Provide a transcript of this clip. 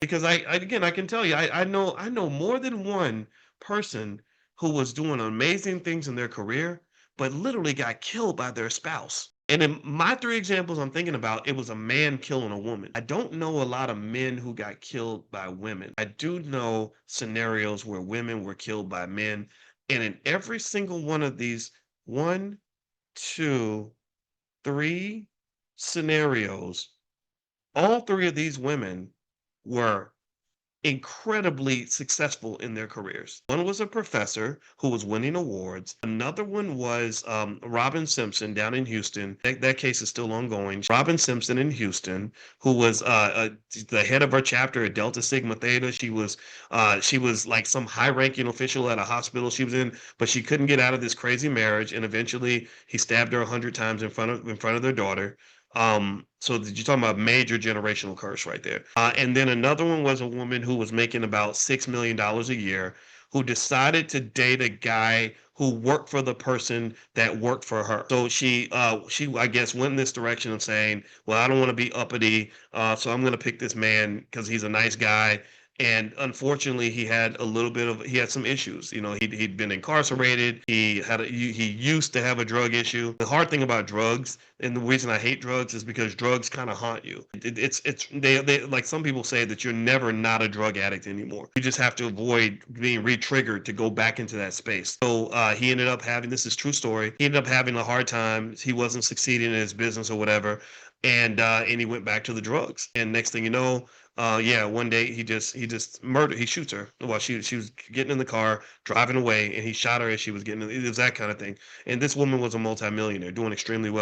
Because again, I can tell you, I know more than one person who was doing amazing things in their career, but literally got killed by their spouse. And in my 3 examples I'm thinking about, it was a man killing a woman. I don't know a lot of men who got killed by women. I do know scenarios where women were killed by men, and in every single one of these 1, 2, 3 scenarios, all 3 of these women were incredibly successful in their careers. One was a professor who was winning awards. Another one was Robin Simpson down in Houston. That case is still ongoing. Robin Simpson in Houston, who was the head of her chapter at Delta Sigma Theta. She was like some high-ranking official at a hospital she was in, but she couldn't get out of this crazy marriage, and eventually he stabbed her 100 times in front of their daughter. So you're talking about major generational curse right there. And then another one was a woman who was making about $6 million a year, who decided to date a guy who worked for the person that worked for her. So she I guess went in this direction of saying, well, I don't want to be uppity, so I'm going to pick this man because he's a nice guy. And unfortunately, he had some issues. You know, he'd been incarcerated. He used to have a drug issue. The hard thing about drugs, and the reason I hate drugs, is because drugs kind of haunt you. It's they like some people say that you're never not a drug addict anymore. You just have to avoid being re-triggered to go back into that space. So he ended up having, this is true story. He ended up having a hard time. He wasn't succeeding in his business or whatever, and he went back to the drugs. And next thing you know, yeah, one day he shoots her while she was getting in the car driving away, and he shot her as she was getting. It was that kind of thing. And this woman was a multimillionaire doing extremely well.